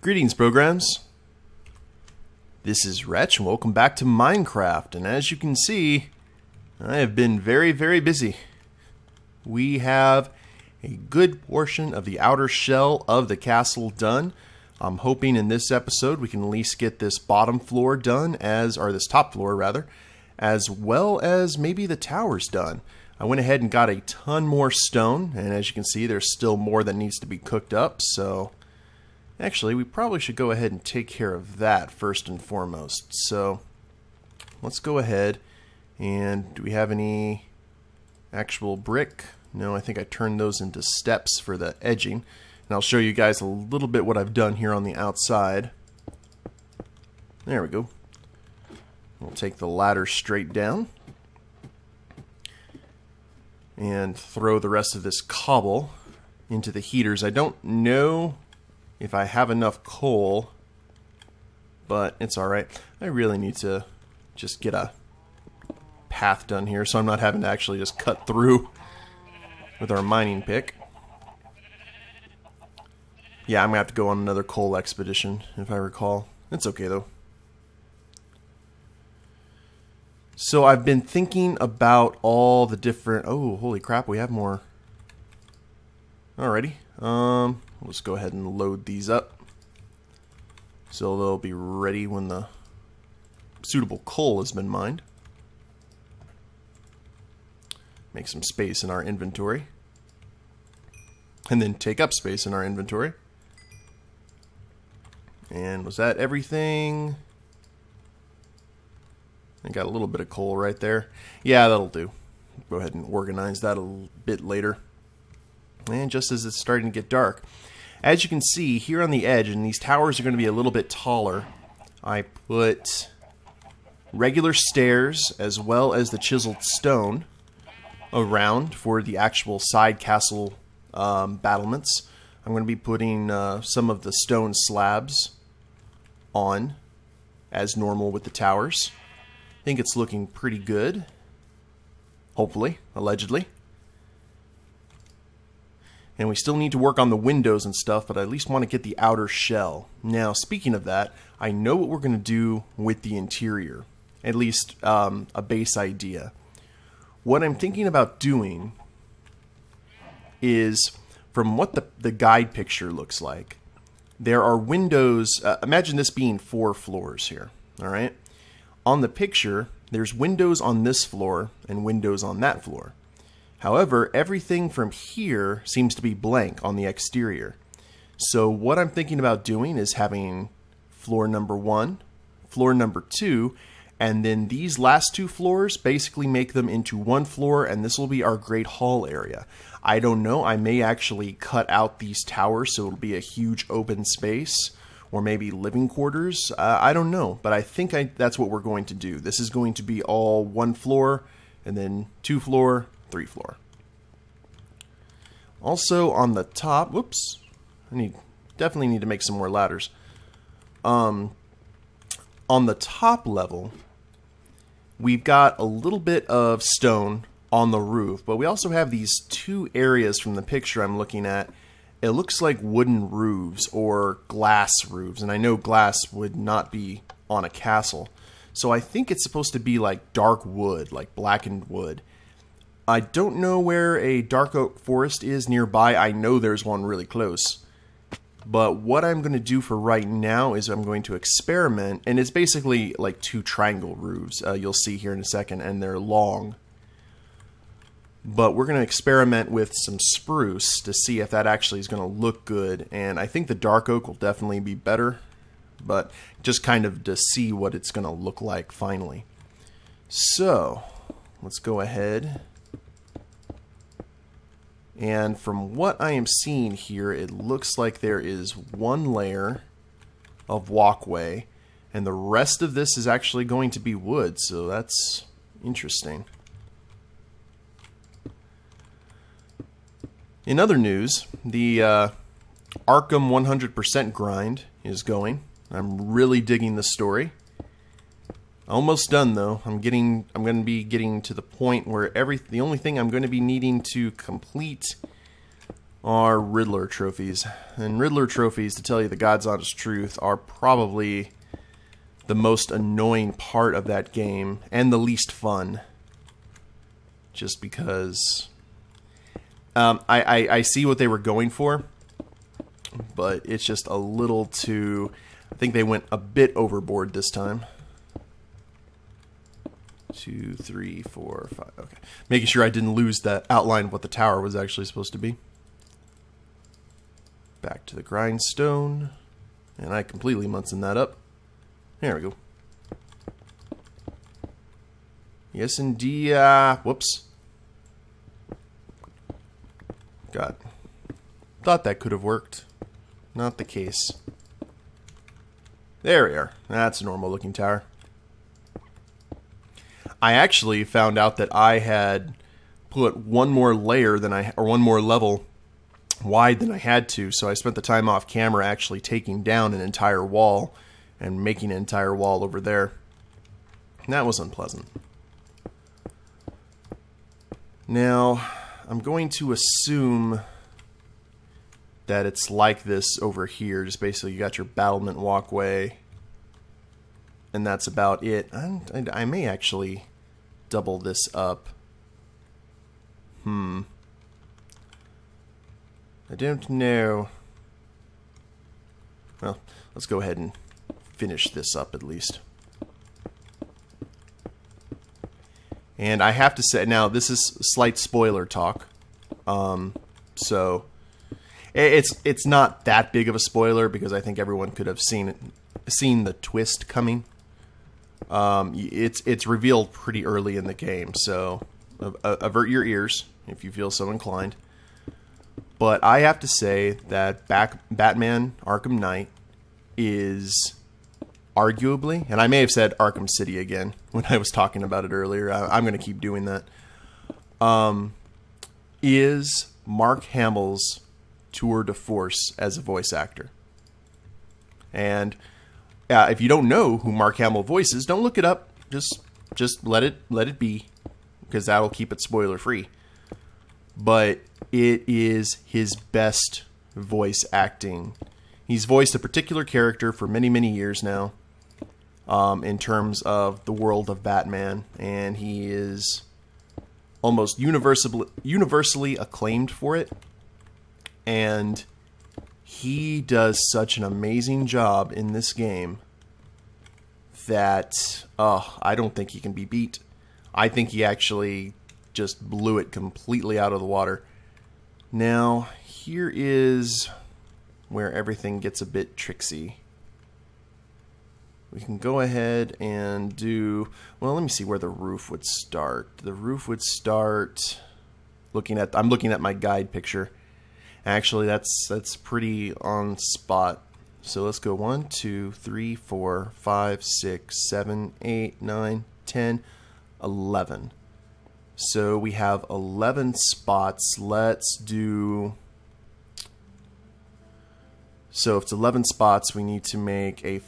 Greetings, programs. This is Wretch, and welcome back to Minecraft. And as you can see, I have been very, very busy. We have a good portion of the outer shell of the castle done. I'm hoping in this episode we can at least get this bottom floor done, or this top floor rather, as well as maybe the towers done. I went ahead and got a ton more stone, and as you can see, there's still more that needs to be cooked up, so actually we probably should go ahead and take care of that first and foremost. So let's go ahead, and do we have any actual brick? No, I think I turned those into steps for the edging, and I'll show you guys a little bit what I've done here on the outside. There we go. We'll take the ladder straight down and throw the rest of this cobble into the heaters. I don't know if I have enough coal, but it's alright. I really need to just get a path done here so I'm not having to actually just cut through with our mining pick. Yeah, I'm gonna have to go on another coal expedition if I recall. It's okay though. So I've been thinking about all the different... Oh, holy crap, we have more. Alrighty. Let's go ahead and load these up so they'll be ready when the suitable coal has been mined. Make some space in our inventory. And then take up space in our inventory. And was that everything? I got a little bit of coal right there. Yeah, that'll do. Go ahead and organize that a bit later. And just as it's starting to get dark, as you can see here on the edge, and these towers are going to be a little bit taller, I put regular stairs as well as the chiseled stone around for the actual side castle battlements. I'm going to be putting some of the stone slabs on as normal with the towers. I think it's looking pretty good. Hopefully, allegedly. And we still need to work on the windows and stuff, but I at least want to get the outer shell. Now, speaking of that, I know what we're going to do with the interior. At least a base idea. What I'm thinking about doing is, from what the guide picture looks like, there are windows. Imagine this being 4 floors here. Alright? On the picture, there's windows on this floor and windows on that floor. However, everything from here seems to be blank on the exterior. So what I'm thinking about doing is having floor number 1, floor number 2, and then these last 2 floors basically make them into 1 floor, and this will be our great hall area. I don't know, I may actually cut out these towers so it'll be a huge open space, or maybe living quarters. I don't know, but I think that's what we're going to do. This is going to be all 1 floor, and then 2 floor, 3 floor. Also on the top, whoops, definitely need to make some more ladders. On the top level, we've got a little bit of stone on the roof, but we also have these 2 areas from the picture I'm looking at. It looks like wooden roofs or glass roofs, and I know glass would not be on a castle. So I think it's supposed to be like dark wood, like blackened wood. I don't know where a dark oak forest is nearby. I know there's one really close. But what I'm going to do for right now is I'm going to experiment, and it's basically like 2 triangle roofs. You'll see here in a second, and they're long. But we're going to experiment with some spruce to see if that actually is going to look good. And I think the dark oak will definitely be better, but just kind of to see what it's going to look like finally. So let's go ahead. And from what I am seeing here, it looks like there is 1 layer of walkway, and the rest of this is actually going to be wood, so that's interesting. In other news, the Arkham 100% grind is going. I'm really digging the story. Almost done though. I'm going to be getting to the point where the only thing I'm going to be needing to complete are Riddler trophies. And Riddler trophies, to tell you the God's honest truth, are probably the most annoying part of that game and the least fun. Just because I see what they were going for, but it's just a little too... I think they went a bit overboard this time. 2, 3, 4, 5. Okay. Making sure I didn't lose that outline of what the tower was actually supposed to be. Back to the grindstone. And I completely Munson that up. There we go. Yes, indeed. Whoops. God. Thought that could have worked. Not the case. There we are. That's a normal looking tower. I actually found out that I had put one more layer than or one more level wide than I had to, so I spent the time off camera actually taking down an entire wall and making an entire wall over there. And that was unpleasant. Now, I'm going to assume that it's like this over here. Just basically you got your battlement walkway, and that's about it. I may actually double this up. I don't know. Well, let's go ahead and finish this up at least. And I have to say, now this is slight spoiler talk. So it's not that big of a spoiler because I think everyone could have seen the twist coming. It's revealed pretty early in the game, so avert your ears if you feel so inclined. But I have to say that Batman Arkham Knight is arguably, and I may have said Arkham City again when I was talking about it earlier. I'm going to keep doing that. Is Mark Hamill's tour de force as a voice actor. And if you don't know who Mark Hamill voices, don't look it up. Just let it be, because that'll keep it spoiler free. But it is his best voice acting. He's voiced a particular character for many, many years now, in terms of the world of Batman, and he is almost universally acclaimed for it. And he does such an amazing job in this game that I don't think he can be beat. I think he actually just blew it completely out of the water. Now, here is where everything gets a bit tricksy. We can go ahead and do... Well, let me see where the roof would start. The roof would start... I'm looking at my guide picture. Actually, that's pretty on spot. So let's go 1, 2, 3, 4, 5, 6, 7, 8, 9, 10, 11. So we have 11 spots. Let's do... So if it's 11 spots, we need to make a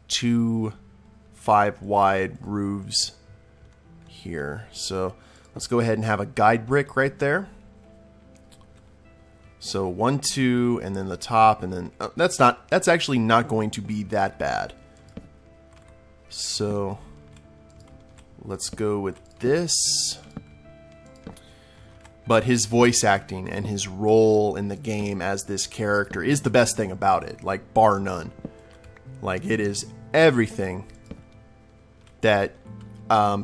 2 5-wide roofs here. So let's go ahead and have a guide brick right there. So 1, 2, and then the top, and then that's actually not going to be that bad. So let's go with this. But his voice acting and his role in the game as this character is the best thing about it, like bar none. Like, it is everything that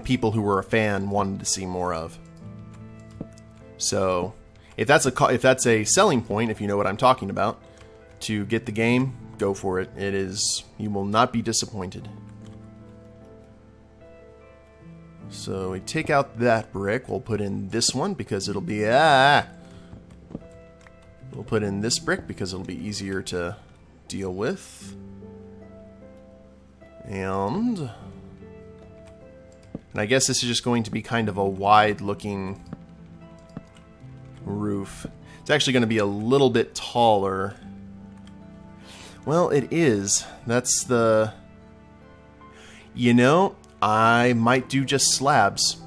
people who were a fan wanted to see more of. So if that's a selling point, if you know what I'm talking about, to get the game, go for it. It is, you will not be disappointed. So we take out that brick. We'll put in this one because it'll be We'll put in this brick because it'll be easier to deal with. And I guess this is just going to be kind of a wide-looking roof. It's actually going to be a little bit taller. Well, it is. That's the... You know, I might do just slabs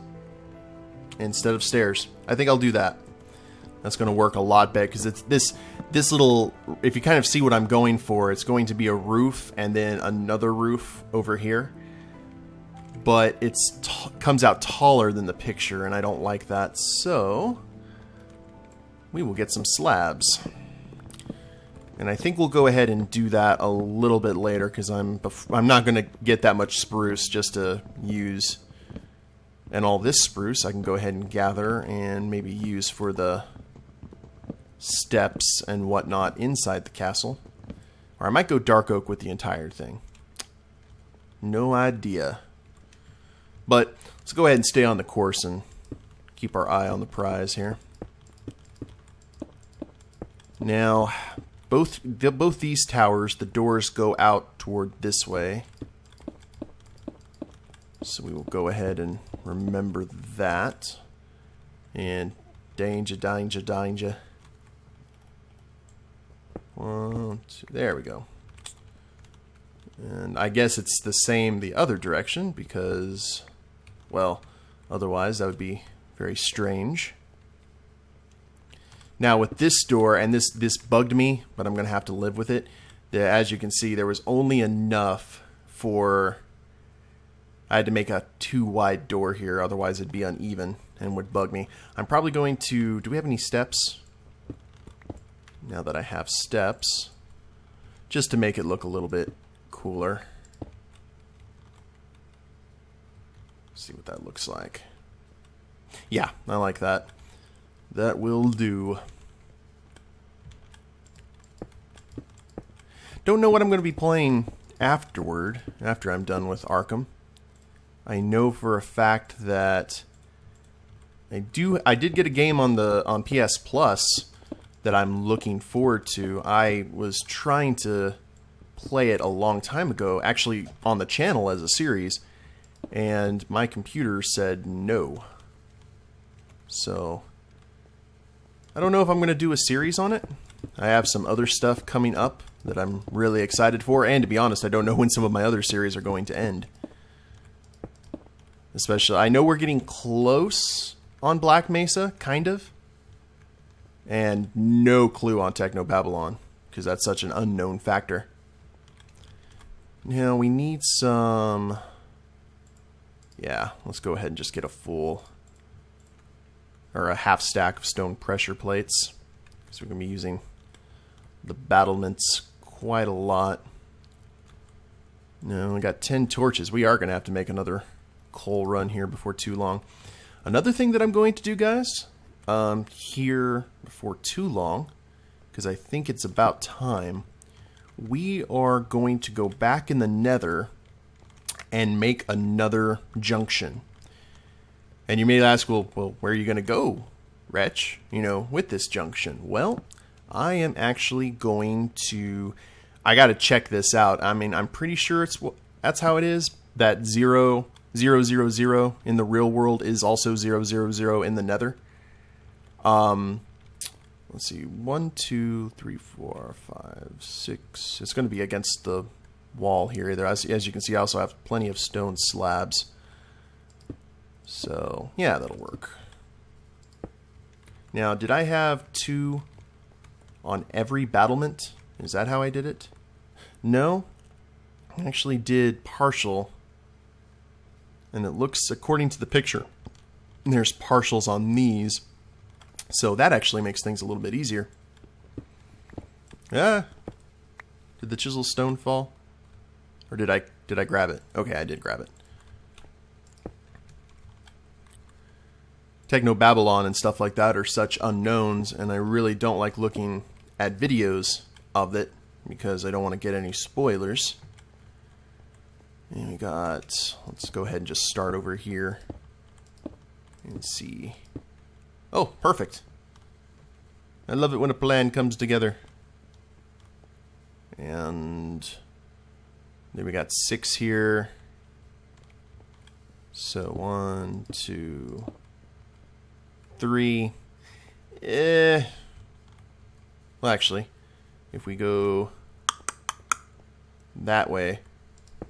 instead of stairs. I think I'll do that. That's going to work a lot better because it's this little, if you kind of see what I'm going for, it's going to be a roof and then another roof over here. But it's comes out taller than the picture, and I don't like that. So we will get some slabs. And I think we'll go ahead and do that a little bit later because I'm not going to get that much spruce just to use. And all this spruce I can go ahead and gather and maybe use for the steps and whatnot inside the castle. Or I might go dark oak with the entire thing. No idea. But let's go ahead and stay on the course and keep our eye on the prize here. Now, both these towers, the doors go out toward this way. So we will go ahead and remember that. And danger, danger, danger. 1, 2, there we go. And I guess it's the same the other direction because, well, otherwise that would be very strange. Now with this door, and this bugged me, but I'm going to have to live with it. As you can see, there was only enough for... I had to make a too wide door here, otherwise it'd be uneven and would bug me. I'm probably going to... Do we have any steps? Now that I have steps, just to make it look a little bit cooler. See what that looks like. Yeah, I like that. That will do. Don't know what I'm going to be playing afterward, after I'm done with Arkham. I know for a fact that I did get a game on PS Plus that I'm looking forward to. I was trying to play it a long time ago, actually on the channel as a series, and my computer said no. So I don't know if I'm going to do a series on it. I have some other stuff coming up that I'm really excited for, and to be honest, I don't know when some of my other series are going to end. Especially, I know we're getting close on Black Mesa, kind of. And no clue on Techno Babylon, because that's such an unknown factor. Now, we need some... Yeah, let's go ahead and just get a full... or a half stack of stone pressure plates. Because we're going to be using the battlements quite a lot. Now, we got 10 torches. We are going to have to make another coal run here before too long. Another thing that I'm going to do, guys... here before too long, because I think it's about time, we are going to go back in the Nether and make another junction. And you may ask, well, where are you going to go, Wretch, with this junction? Well, I am actually going to... I got to check this out. I mean, I'm pretty sure that's how it is, that 0, 0, 0, 0 in the real world is also 0, 0, 0 in the Nether. Let's see, 1, 2, 3, 4, 5, 6. It's going to be against the wall here. As you can see, I also have plenty of stone slabs. So, yeah, that'll work. Now, did I have 2 on every battlement? Is that how I did it? No. I actually did partial. And it looks, according to the picture, there's partials on these. So that actually makes things a little bit easier. Ah, did the chisel stone fall? Or did I grab it? Okay, I did grab it. Techno Babylon and stuff like that are such unknowns, and I really don't like looking at videos of it because I don't want to get any spoilers. And we got, let's go ahead and just start over here and see. Oh, perfect. I love it when a plan comes together. And then we got 6 here. So 1, 2, 3. Well, actually, if we go that way,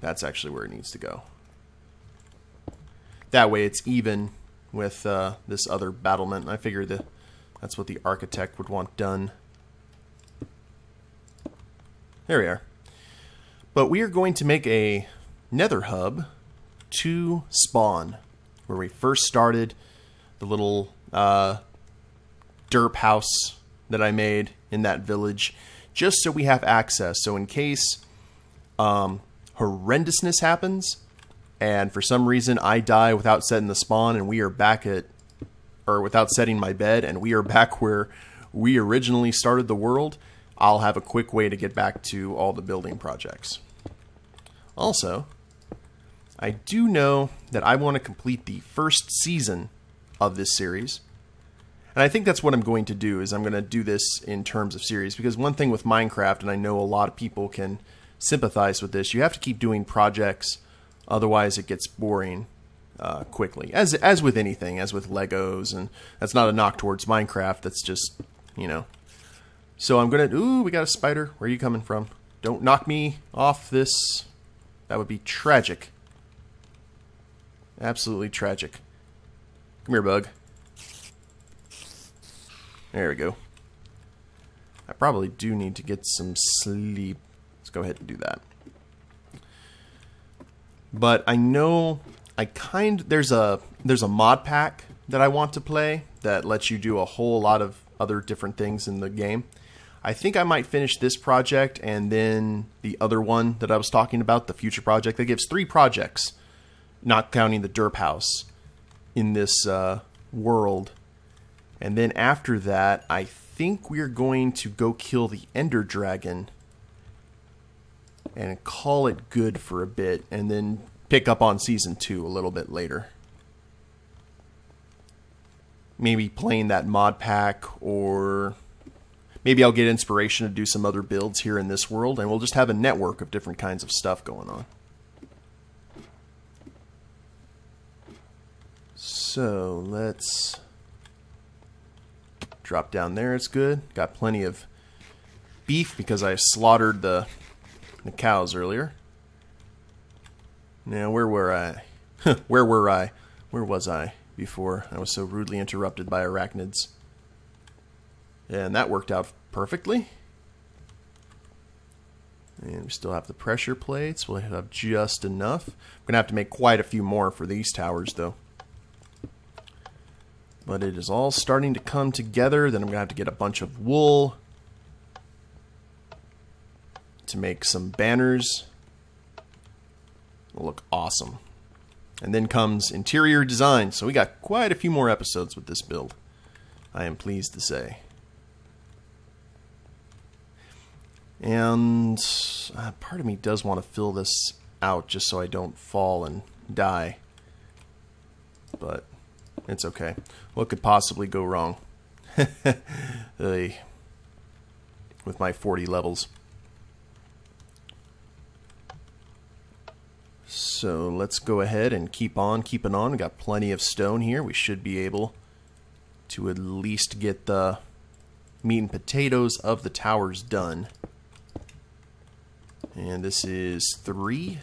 that's actually where it needs to go. That way it's even with this other battlement. I figure the That's what the architect would want done. There we are. But we are going to make a nether hub to spawn, where we first started, the little derp house that I made in that village, just so we have access. So in case horrendousness happens, and for some reason I die without setting the spawn, and we are back at, or without setting my bed, and we are back where we originally started the world, I'll have a quick way to get back to all the building projects. Also, I do know that I want to complete the first season of this series. And I think that's what I'm going to do, is I'm going to do this in terms of series. Because one thing with Minecraft, and I know a lot of people can sympathize with this, you have to keep doing projects, otherwise it gets boring quickly. As with anything, as with Legos, and that's not a knock towards Minecraft, that's just, you know. So I'm going to... Ooh, we got a spider. Where are you coming from? Don't knock me off this. That would be tragic. Absolutely tragic. Come here, bug. There we go. I probably do need to get some sleep. Let's go ahead and do that. But I know there's a mod pack that I want to play that lets you do a whole lot of other different things in the game. I think I might finish this project and then the other one that I was talking about, the future project, that gives 3 projects, not counting the derp house, in this world. And then after that, I think we're going to go kill the Ender Dragon and call it good for a bit, and then pick up on Season 2 a little bit later. Maybe playing that mod pack, or maybe I'll get inspiration to do some other builds here in this world, and we'll just have a network of different kinds of stuff going on. So let's drop down there. It's good. Got plenty of beef because I slaughtered the cows earlier. Now, where were I? Where were I? Where was I before I was so rudely interrupted by arachnids? And that worked out perfectly. And we still have the pressure plates. We'll have just enough. I'm going to have to make quite a few more for these towers, though. But it is all starting to come together. Then I'm going to have to get a bunch of wool to make some banners. It'll look awesome. And then comes interior design. So we got quite a few more episodes with this build, I am pleased to say. And part of me does want to fill this out just so I don't fall and die. But it's okay. What could possibly go wrong with my 40 levels? So let's go ahead and keep on keeping on. We got plenty of stone here. We should be able to at least get the meat and potatoes of the towers done. And this is 3.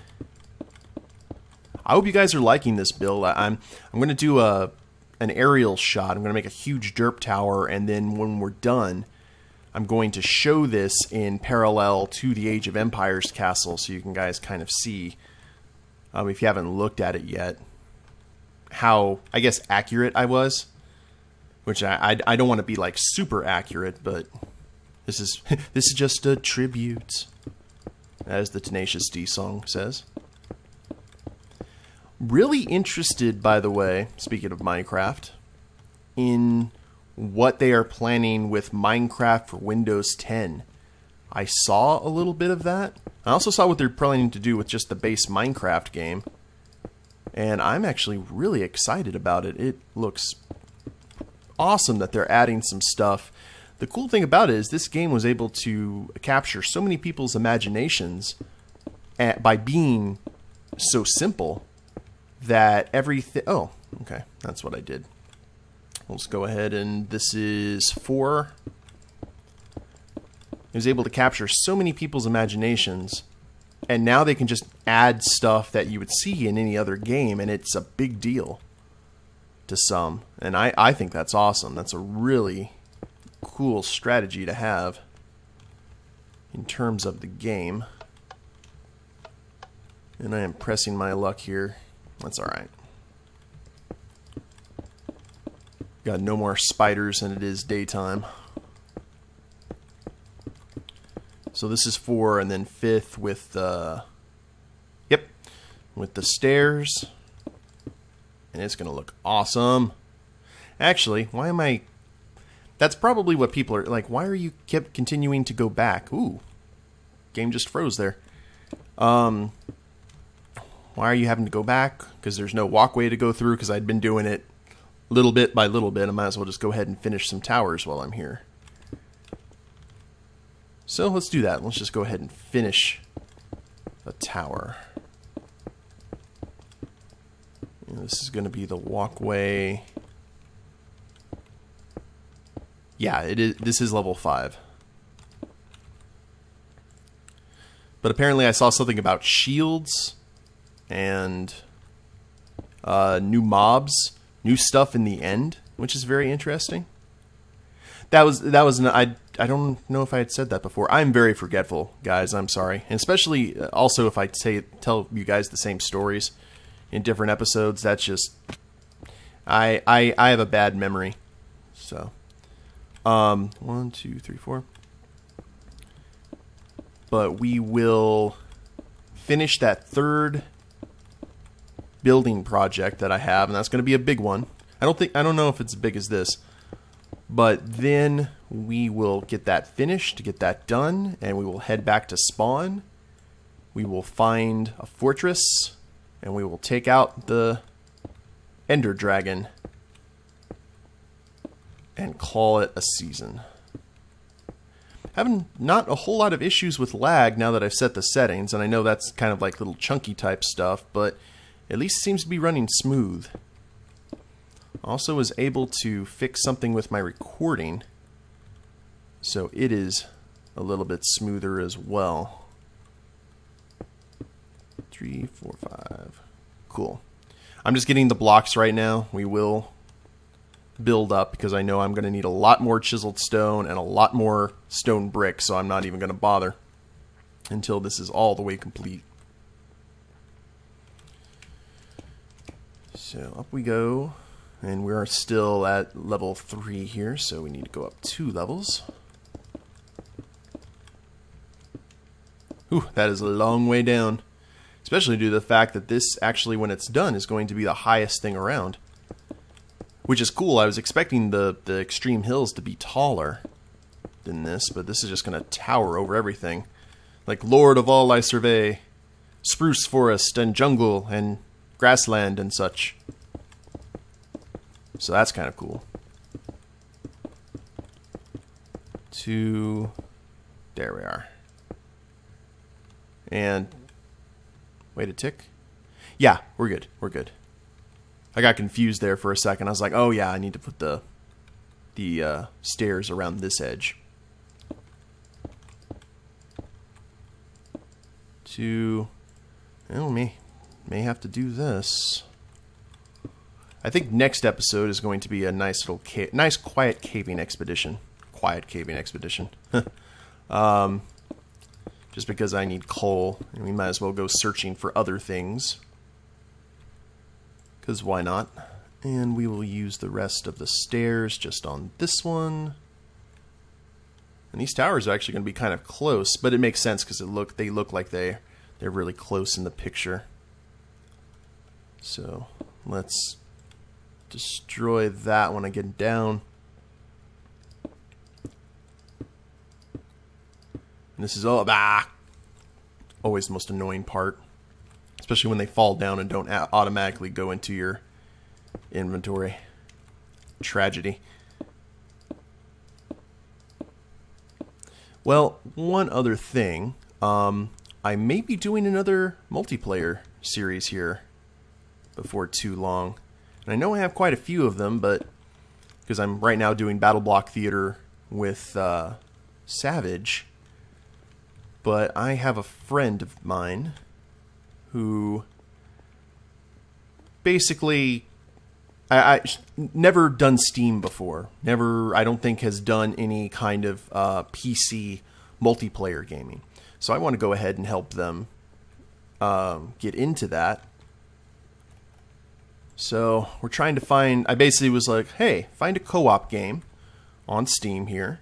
I hope you guys are liking this build. I'm going to do an aerial shot. I'm going to make a huge derp tower, and then when we're done, I'm going to show this in parallel to the Age of Empires castle, so you can guys kind of see, if you haven't looked at it yet, how, I guess, accurate I was. Which I don't want to be like super accurate, but this is just a tribute, as the Tenacious D song says. Really interested, by the way, speaking of Minecraft, in what they are planning with Minecraft for Windows 10. I saw a little bit of that. I also saw what they're planning to do with just the base Minecraft game. And I'm actually really excited about it. It looks awesome that they're adding some stuff. The cool thing about it is this game was able to capture so many people's imaginations by being so simple that everything... Oh, okay. That's what I did. Let's go ahead, and this is 4. It was able to capture so many people's imaginations, and now they can just add stuff that you would see in any other game, and it's a big deal to some. And I think that's awesome. That's a really cool strategy to have in terms of the game. And I am pressing my luck here. That's alright. Got no more spiders and it is daytime. So this is 4 and then 5th with the... Yep. With the stairs. And it's going to look awesome. Actually, why am I... That's probably what people are... Like, why are you kept continuing to go back? Ooh. Game just froze there. Why are you having to go back? Because there's no walkway to go through, because I'd been doing it little bit by little bit. I might as well just go ahead and finish some towers while I'm here. So let's do that. Let's just go ahead and finish a tower. And this is going to be the walkway. Yeah, it is. This is level 5. But apparently I saw something about shields and new mobs, new stuff in the end, which is very interesting. I don't know if I had said that before. I'm very forgetful, guys. I'm sorry. And especially also if I tell you guys the same stories in different episodes, that's just I have a bad memory. So 1, 2, 3, 4. But we will finish that 3rd building project that I have, and that's going to be a big one. I don't know if it's as big as this, but then we will get that finished, get that done, and we will head back to spawn. We will find a fortress, and we will take out the Ender Dragon and call it a season. Having not a whole lot of issues with lag now that I've set the settings, and I know that's kind of like little chunky type stuff, but at least it seems to be running smooth. Also was able to fix something with my recording, so it is a little bit smoother as well. 3, 4, 5. Cool. I'm just getting the blocks right now. We will build up because I know I'm going to need a lot more chiseled stone and a lot more stone brick, so I'm not even going to bother until this is all the way complete. So up we go, and we are still at level 3 here, so we need to go up 2 levels. Whew, that is a long way down, especially due to the fact that this actually, when it's done, is going to be the highest thing around. Which is cool. I was expecting the extreme hills to be taller than this, but this is just going to tower over everything. Like, Lord of all I survey, spruce forest and jungle and grassland and such. So that's kind of cool. 2, there we are. And, wait a tick. Yeah, we're good, we're good. I got confused there for a second. I was like, oh yeah, I need to put the stairs around this edge. 2. Well, may have to do this. I think next episode is going to be a nice little nice quiet caving expedition. Quiet caving expedition. Just because I need coal, and we might as well go searching for other things. Because why not? And we will use the rest of the stairs just on this one. And these towers are actually going to be kind of close, but it makes sense because they look like they're really close in the picture. So let's destroy that when I get down. And this is always the most annoying part. Especially when they fall down and don't automatically go into your inventory. Tragedy. Well, one other thing. I may be doing another multiplayer series here before too long. And I know I have quite a few of them, but because I'm right now doing Battle Block Theater with Savage. But I have a friend of mine who basically I never done Steam before. Never, I don't think, has done any kind of PC multiplayer gaming. So I want to go ahead and help them get into that. So we're trying to find, I basically was like, hey, find a co-op game on Steam here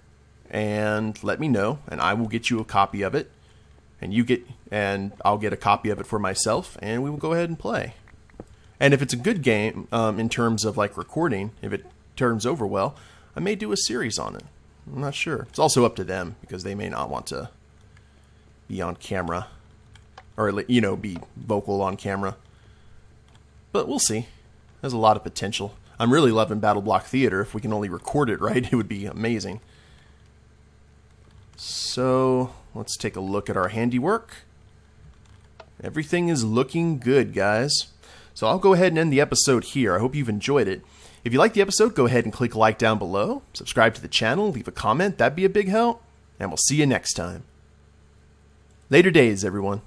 and let me know, and I will get you a copy of it, and I'll get a copy of it for myself, and we will go ahead and play. And if it's a good game, in terms of like recording, if it turns over well, I may do a series on it. I'm not sure. It's also up to them, because they may not want to be on camera, or, you know, be vocal on camera. But we'll see. There's a lot of potential. I'm really loving Battle Block Theater. If we can only record it right, it would be amazing. So let's take a look at our handiwork. Everything is looking good, guys. So I'll go ahead and end the episode here. I hope you've enjoyed it. If you liked the episode, go ahead and click like down below. Subscribe to the channel, leave a comment. That'd be a big help. And we'll see you next time. Later days, everyone.